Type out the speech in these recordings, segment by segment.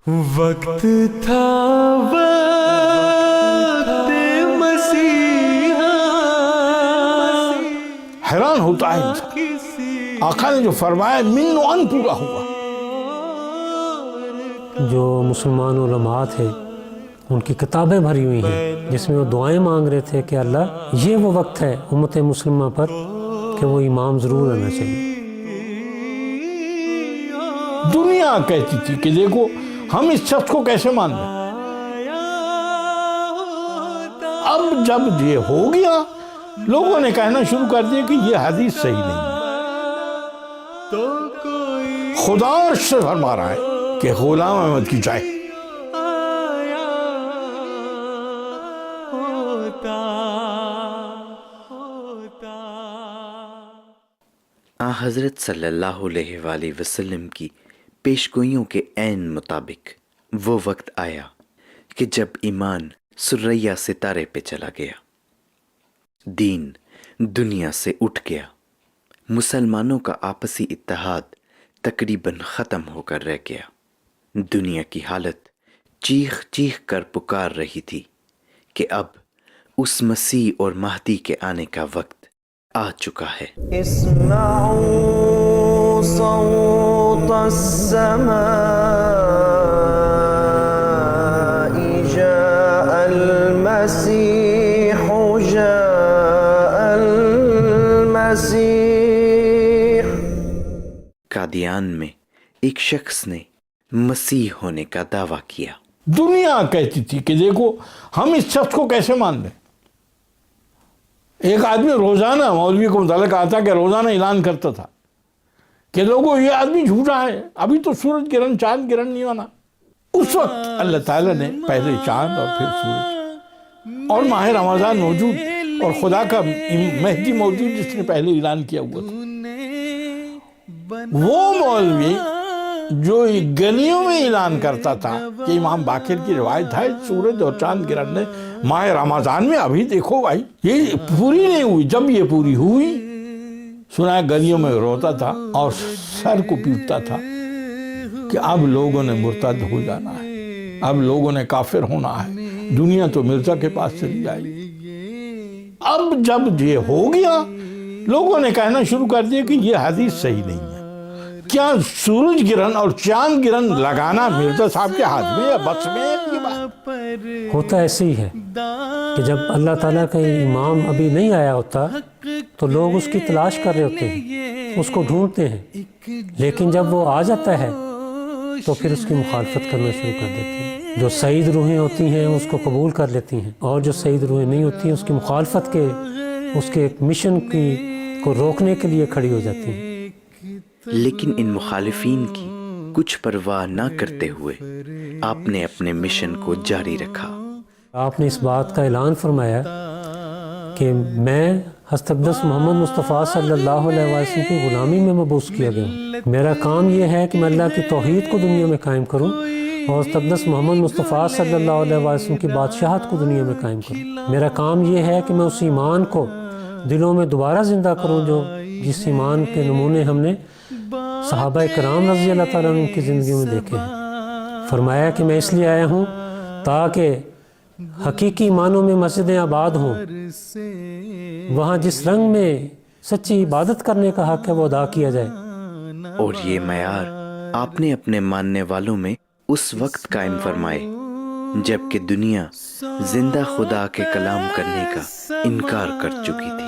وقت تھا وقت مسیحا، حیران ہوتا ہے انسان، آقا نے جو فرمایا من و ان پورا ہوا۔ جو مسلمان علماء تھے ان کی کتابیں بھری ہوئی ہیں جس میں وہ دعائیں مانگ رہے تھے کہ اللہ یہ وہ وقت ہے امت مسلمہ پر کہ وہ امام ضرور آنا چاہیے۔ دنیا کہتی تھی کہ دیکھو ہم اس شخص کو کیسے مان لیں، اب جب یہ ہو گیا لوگوں نے کہنا شروع کر دیا کہ یہ حدیث صحیح نہیں ہے۔ خدا عرش سے فرما رہا ہے کہ غلام احمد کی چائے حضرت صلی اللہ علیہ وآلہ وسلم کی پیشگوئیوں کے عین مطابق وہ وقت آیا کہ جب ایمان سریا ستارے پہ چلا گیا، دین دنیا سے اٹھ گیا، مسلمانوں کا آپسی اتحاد تقریباً ختم ہو کر رہ گیا، دنیا کی حالت چیخ چیخ کر پکار رہی تھی کہ اب اس مسیح اور مہدی کے آنے کا وقت آ چکا ہے۔ اسمعوا صوت السماء جاء المسيح جاء المسيح۔ قادیان میں ایک شخص نے مسیح ہونے کا دعویٰ کیا۔ دنیا کہتی تھی کہ دیکھو ہم اس شخص کو کیسے مان لیں۔ ایک آدمی روزانہ مولوی کو متعلق آتا کہ روزانہ اعلان کرتا تھا کہ لوگوں یہ آدمی جھوٹا ہے، ابھی تو سورج گرہن چاند گرہن نہیں ہونا۔ اس وقت اللہ تعالیٰ نے پہلے چاند اور پھر سورج اور ماہ رمضان موجود اور خدا کا مہدی موجود جس نے پہلے اعلان کیا ہوا تھا۔ وہ مولوی جو گلیوں میں اعلان کرتا تھا کہ امام باقر کی روایت ہے سورج اور چاند گرہن نے ماہ رمضان میں، ابھی دیکھو بھائی یہ پوری نہیں ہوئی، جب یہ پوری ہوئی سنا گلیوں میں روتا تھا اور سر کو پیٹتا تھا کہ اب لوگوں نے مرتد ہو جانا ہے، اب لوگوں نے کافر ہونا ہے، دنیا تو مرزا کے پاس چلی جائے گی۔ اب جب یہ ہو گیا لوگوں نے کہنا شروع کر دیا کہ یہ حدیث صحیح نہیں ہے۔ کیا سورج گرہن اور چاند گرہن لگانا مرزا صاحب کے ہاتھ میں یا بس میں ہے یہ بات؟ ہوتا ایسے ہی ہے کہ جب اللہ تعالیٰ کا امام ابھی نہیں آیا ہوتا تو لوگ اس کی تلاش کر رہے ہوتے ہیں، اس کو ڈھونڈتے ہیں، لیکن جب وہ آ جاتا ہے تو پھر اس کی مخالفت کرنا شروع کر دیتے ہیں۔ جو سعید روحیں ہوتی ہیں اس کو قبول کر لیتی ہیں اور جو سعید روحیں نہیں ہوتی ہیں اس کی مخالفت کے اس کے مشن کو روکنے کے لیے کھڑی ہو جاتی ہیں۔ لیکن ان مخالفین کی کچھ پرواہ نہ کرتے ہوئے آپ نے اپنے مشن کو جاری رکھا۔ آپ نے اس بات کا اعلان فرمایا کہ میں حضرت اقدس محمد مصطفیٰ صلی اللہ علیہ وسلم کی غلامی میں مبعوث کیا گیا ہوں۔ میرا کام یہ ہے کہ میں اللہ کی توحید کو دنیا میں قائم کروں اور حضرت اقدس محمد مصطفیٰ صلی اللہ علیہ وسلم کی بادشاہت کو دنیا میں قائم کروں۔ میرا کام یہ ہے کہ میں اس ایمان کو دلوں میں دوبارہ زندہ کروں جو جس ایمان کے نمونے ہم نے صحابہ کرام رضی اللہ تعالیٰ عنہ کی زندگی میں دیکھے ہیں۔ فرمایا کہ میں اس لیے آیا ہوں تاکہ حقیقی معنوں میں مسجدیں آباد ہوں، وہاں جس رنگ میں سچی عبادت کرنے کا حق ہے وہ ادا کیا جائے۔ اور یہ معیار آپ نے اپنے ماننے والوں میں اس وقت قائم فرمائے جب کہ دنیا زندہ خدا کے کلام کرنے کا انکار کر چکی تھی۔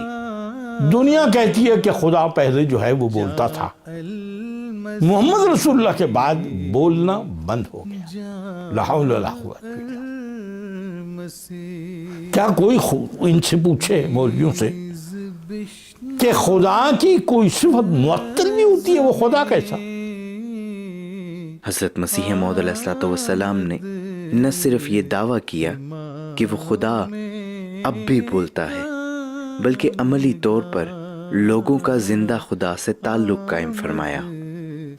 دنیا کہتی ہے کہ خدا پہلے جو ہے وہ بولتا تھا، محمد رسول اللہ کے بعد بولنا بند ہو گیا۔ لا حول ولا قوت الا باللہ۔ کیا کوئی ان سے پوچھے مولویوں سے کہ خدا کی کوئی صفت معطل نہیں ہوتی ہے، وہ خدا کیسا؟ حضرت مسیح موعود علیہ الصلوۃ والسلام نے نہ صرف یہ دعویٰ کیا کہ وہ خدا اب بھی بولتا ہے بلکہ عملی طور پر لوگوں کا زندہ خدا سے تعلق قائم فرمایا۔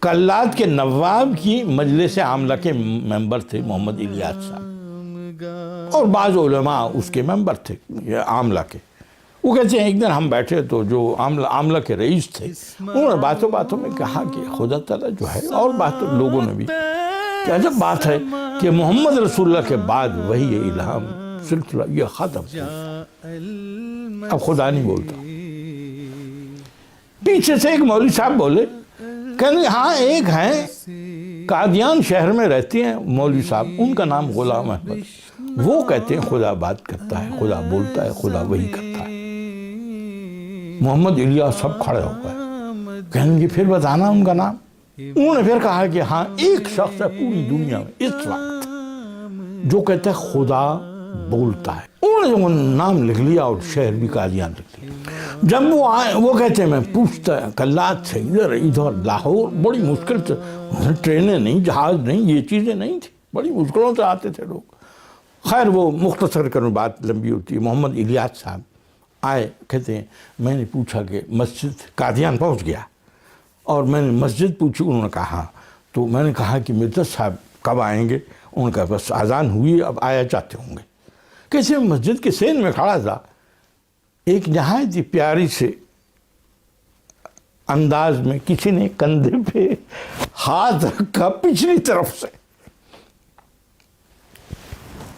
کلات کے نواب کی مجلس عاملہ کے ممبر تھے محمد الیاس صاحب، اور بعض علماء اس کے ممبر تھے عاملہ کے۔ وہ کہتے ہیں ایک دن ہم بیٹھے تو جو عاملہ کے رئیس تھے انہوں نے باتوں میں کہا کہ خدا تعالیٰ جو ہے، اور لوگوں نے بھی کہ عجب بات ہے کہ محمد رسول اللہ کے بعد وہی الہام سلسلہ یہ ختم ہو، اب خدا نہیں بولتا۔ پیچھے سے ایک مولوی صاحب بولے، کہنے ہاں ایک ہیں قادیان شہر میں رہتے ہیں مولوی صاحب، ان کا نام غلام احمد، وہ کہتے ہیں خدا بات کرتا ہے، خدا بولتا ہے، خدا وہی کرتا ہے۔ محمد الیاس سب کھڑے ہو گئے، کہنے کہ پھر بتانا ان کا نام۔ انہوں نے پھر کہا کہ ہاں ایک شخص ہے پوری دنیا میں اس وقت جو کہتا ہے خدا بولتا ہے۔ انہوں نے وہ نام لکھ لیا اور شہر بھی قادیان لکھ لیا۔ جب وہ آئے وہ کہتے ہیں میں پوچھتا کلات سے ادھر لاہور، بڑی مشکل سے، ٹرینیں نہیں، جہاز نہیں، یہ چیزیں نہیں تھی، بڑی مشکلوں سے آتے تھے لوگ۔ خیر وہ مختصر کروں، بات لمبی ہوتی ہے۔ محمد الیاس صاحب آئے، کہتے ہیں میں نے پوچھا کہ مسجد قادیان پہنچ گیا اور میں نے مسجد پوچھی، انہوں نے کہا، تو میں نے کہا کہ مرزا صاحب کب آئیں گے؟ انہوں نے کہا بس اذان ہوئی اب آیا جاتے ہوں گے۔ کیسے مسجد کے سین میں کھڑا تھا، ایک نہایت ہی پیاری سے انداز میں کسی نے کندھے پہ ہاتھ رکھا پچھلی طرف سے،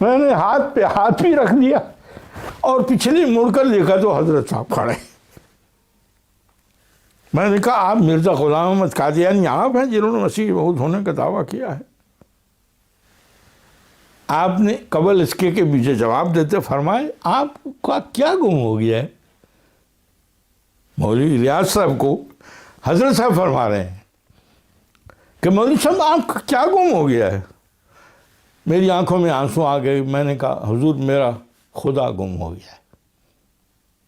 میں نے ہاتھ پہ ہاتھ بھی رکھ دیا اور پچھلی مڑ کر دیکھا تو حضرت صاحب کھڑے۔ میں نے کہا آپ مرزا غلام احمد قادیانی آپ ہیں جنہوں نے مسیح موعود ہونے کا دعویٰ کیا ہے؟ آپ نے قبل اس کے مجھے جواب دیتے فرمائے آپ کا کیا گم ہو گیا ہے؟ مولوی الیاس صاحب کو حضرت صاحب فرما رہے ہیں کہ مولوی صاحب آپ کا کیا گم ہو گیا ہے؟ میری آنکھوں میں آنسو آ گئے، میں نے کہا حضور میرا خدا گم ہو گیا ہے۔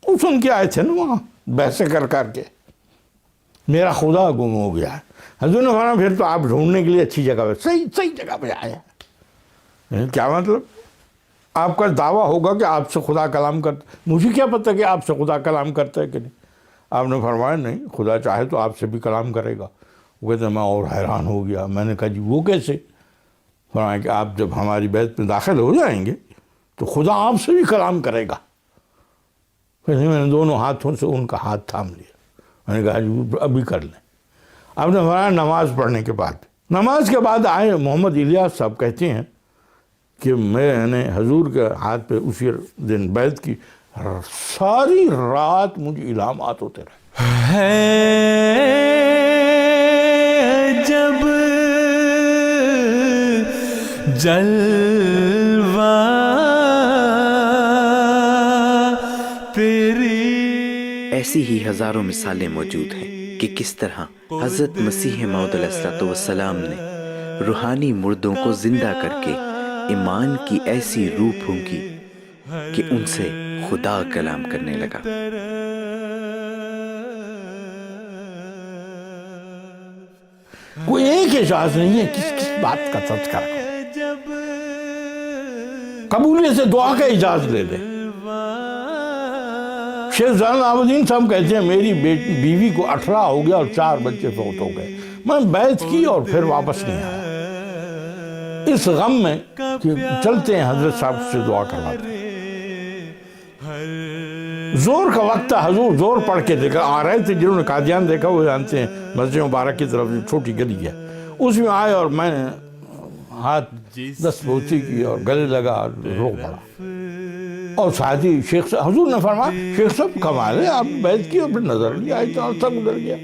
وہ سن کے آئے تھے نا وہاں بحثیں کر کے، میرا خدا گم ہو گیا ہے۔ حضور نے فرمایا پھر تو آپ ڈھونڈنے کے لیے اچھی جگہ پہ، صحیح جگہ پہ آئے ہیں۔ کیا مطلب؟ آپ کا دعویٰ ہوگا کہ آپ سے خدا کلام کرتا، مجھے کیا پتہ کہ آپ سے خدا کلام کرتا ہے کہ نہیں؟ آپ نے فرمایا نہیں، خدا چاہے تو آپ سے بھی کلام کرے گا۔ وہ کہتے ہیں میں اور حیران ہو گیا، میں نے کہا جی وہ کیسے؟ فرمایا کہ آپ جب ہماری بیت میں داخل ہو جائیں گے تو خدا آپ سے بھی کلام کرے گا۔ پھر میں نے دونوں ہاتھوں سے ان کا ہاتھ تھام لیا، میں نے کہا جی ابھی کر لیں۔ آپ نے فرمایا نماز پڑھنے کے بعد، نماز کے بعد آئے محمد الیاس صاحب کہتے ہیں کہ میں نے حضور کے ہاتھ پہ اسی دن بیعت کی، ساری رات مجھے الہامات ہوتے رہے۔ ہے جب جلوہ تیری۔ ایسی ہی ہزاروں مثالیں موجود ہیں کہ کس طرح حضرت مسیح موعود علیہ السلام نے روحانی مردوں کو زندہ کر کے ایمان کی ایسی روح پھونکی کہ ان سے خدا کلام کرنے لگا۔ کوئی ایک اعجاز نہیں ہے، کس بات کا تذکرہ؟ قبولیت سے دعا کا اعجاز لے لے۔ شیخ زین العابدین صاحب کہتے ہیں میری بیوی کو 18 ہو گیا اور 4 بچے فوت ہو گئے، میں بیعت کی اور پھر واپس نہیں آیا، اس غم میں کہ چلتے ہیں حضرت صاحب سے دعا کرواتے ہیں۔ زور کا وقت تھا، حضور زور پڑھ کے دیکھا آ رہے تھے، جنہوں نے قادیان دیکھا وہ جانتے ہیں، مسجد مبارک کی طرف چھوٹی گلی ہے، اس میں آئے اور میں نے ہاتھ دست بوسی کی اور گلے لگا اور رو پڑا، اور ساتھی شیخ صاحب، حضور نے فرمایا شیخ صاحب کمال ہے، آپ بیعت کی اور پھر نظر نہیں آئی تو عرصہ گزر گیا،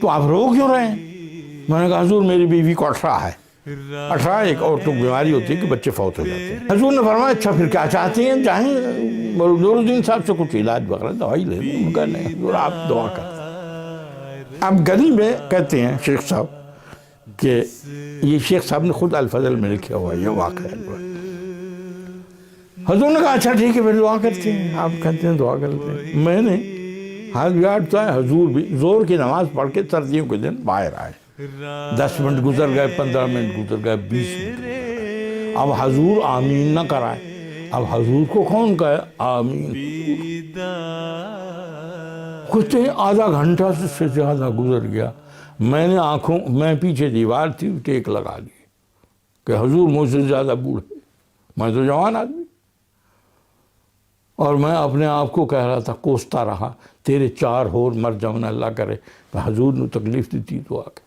تو آپ رو کیوں رہے ہیں؟ میں نے کہا حضور میری بیوی کو 18 ہے، 18 ایک عورتوں کی بیماری ہوتی ہے کہ بچے فوت ہو جاتے ہیں۔ حضور نے فرمایا اچھا پھر کیا چاہتے ہیں، چاہیں نور الدین صاحب سے کچھ علاج وغیرہ دوائی لے لیں؟ ان کا نہیں حضور آپ دعا کریں۔ اب گلی میں کہتے ہیں شیخ صاحب کہ یہ شیخ صاحب نے خود الفضل میں لکھا ہوا ہے، یہ واقعہ ہے۔ حضور نے کہا اچھا ٹھیک ہے پھر دعا کرتے ہیں، آپ کہتے ہیں دعا کرتے ہیں۔ میں نے ہاتھ بگاڑتا ہے، حضور بھی زور کی نماز پڑھ کے سردیوں کے دن باہر آئے، 10 منٹ گزر گئے، 15 منٹ گزر گئے، 20 منٹ گزر گئے، اب حضور آمین نہ کرائے، اب حضور کو کون کہے آمین؟ کچھ آدھا گھنٹہ سے زیادہ گزر گیا، میں نے میں پیچھے دیوار تھی ٹیک لگا لی کہ حضور مجھ سے زیادہ بوڑھے، میں تو جوان آدمی، اور میں اپنے آپ کو کہہ رہا تھا، کوستا رہا تیرے 4 اور مر جاؤں اللہ کرے، حضور نے تکلیف دی تھی تو آ کے